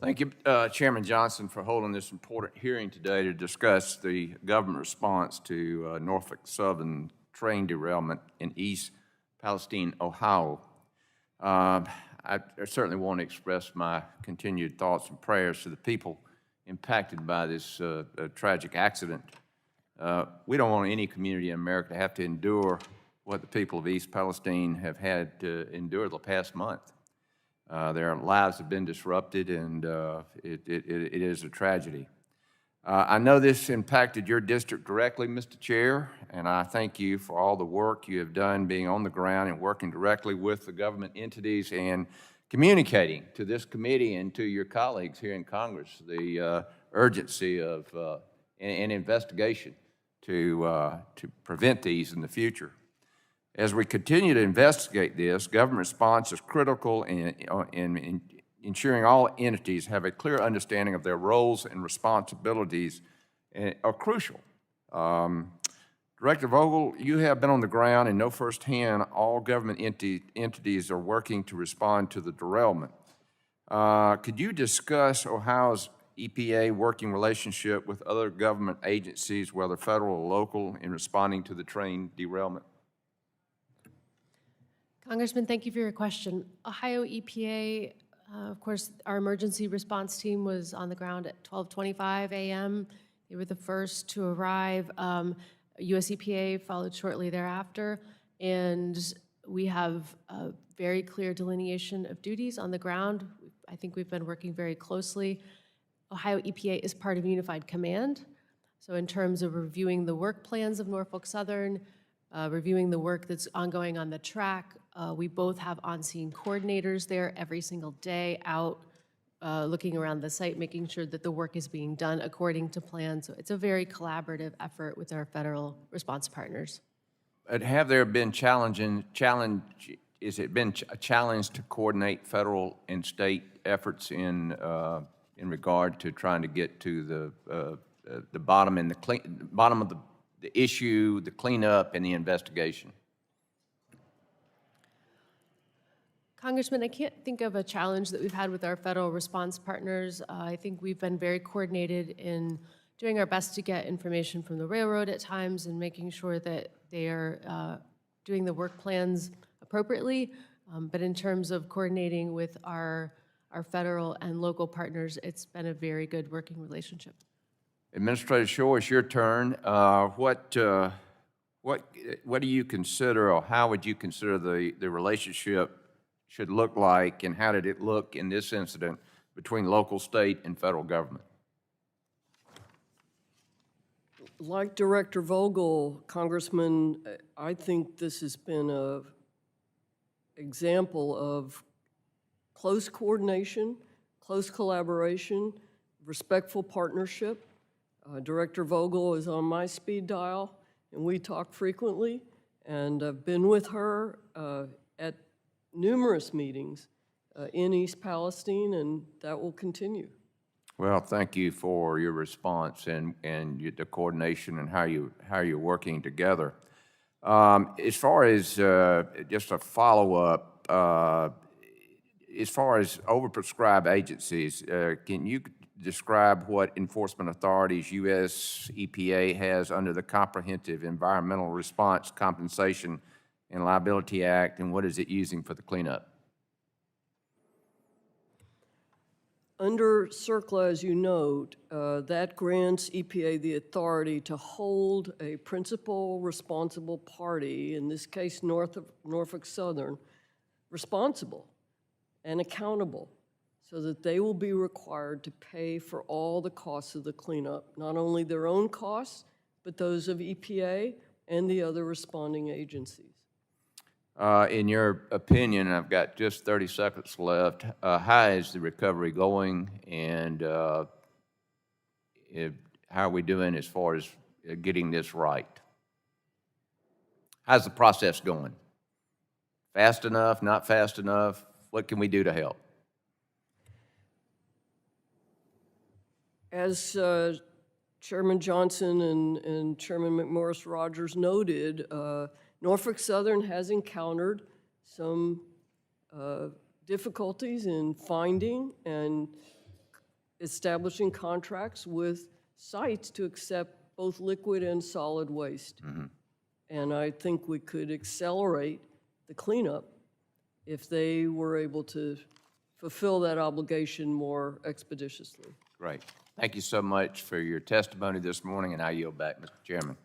Thank you, Chairman Johnson, for holding this important hearing today to discuss the government response to Norfolk Southern train derailment in East Palestine, Ohio. I certainly want to express my continued thoughts and prayers to the people impacted by this tragic accident. We don't want any community in America to have to endure what the people of East Palestine have had to endure the past month. Their lives have been disrupted, and it is a tragedy. I know this impacted your district directly, Mr. Chair, and I thank you for all the work you have done being on the ground and working directly with the government entities and communicating to this committee and to your colleagues here in Congress the urgency of an investigation to prevent these in the future. As we continue to investigate this, government response is critical in ensuring all entities have a clear understanding of their roles and responsibilities are crucial. Director Vogel, you have been on the ground and know firsthand all government entities are working to respond to the derailment. Could you discuss Ohio's EPA working relationship with other government agencies, whether federal or local, in responding to the train derailment? Congressman, thank you for your question. Ohio EPA, of course, our emergency response team was on the ground at 12:25 a.m. They were the first to arrive. US EPA followed shortly thereafter, and we have a very clear delineation of duties on the ground. I think we've been working very closely. Ohio EPA is part of Unified Command, so in terms of reviewing the work plans of Norfolk Southern, reviewing the work that's ongoing on the track. We both have on-scene coordinators there every single day out looking around the site, making sure that the work is being done according to plan. So it's a very collaborative effort with our federal response partners. Have there been is it been a challenge to coordinate federal and state efforts in regard to trying to get to the bottom and bottom of the issue, the cleanup, and the investigation? Congressman, I can't think of a challenge that we've had with our federal response partners. I think we've been very coordinated in doing our best to get information from the railroad at times and making sure that they are doing the work plans appropriately. But in terms of coordinating with our federal and local partners, it's been a very good working relationship. Administrator Shore, it's your turn. What do you consider, or how would you consider the relationship should look like, and how did it look in this incident between local, state, and federal government? Like Director Vogel, Congressman, I think this has been an example of close coordination, close collaboration, respectful partnership. Director Vogel is on my speed dial, and we talk frequently, and I've been with her at numerous meetings in East Palestine, and that will continue. Well, thank you for your response and the coordination and how you're working together. As far as just a follow-up, as far as overprescribed agencies, can you describe what enforcement authorities U.S. EPA has under the Comprehensive Environmental Response Compensation and Liability Act, and what is it using for the cleanup? Under CERCLA, as you note, that grants EPA the authority to hold a principal responsible party, in this case Norfolk Southern, responsible and accountable, so that they will be required to pay for all the costs of the cleanup, not only their own costs, but those of EPA and the other responding agencies. In your opinion, I've got just 30 seconds left, how is the recovery going, and how are we doing as far as getting this right? How's the process going? Fast enough, not fast enough? What can we do to help? As Chairman Johnson and Chairman McMorris Rogers noted, Norfolk Southern has encountered some difficulties in finding and establishing contracts with sites to accept both liquid and solid waste. And I think we could accelerate the cleanup if they were able to fulfill that obligation more expeditiously. Great. Thank you so much for your testimony this morning, and I yield back, Mr. Chairman.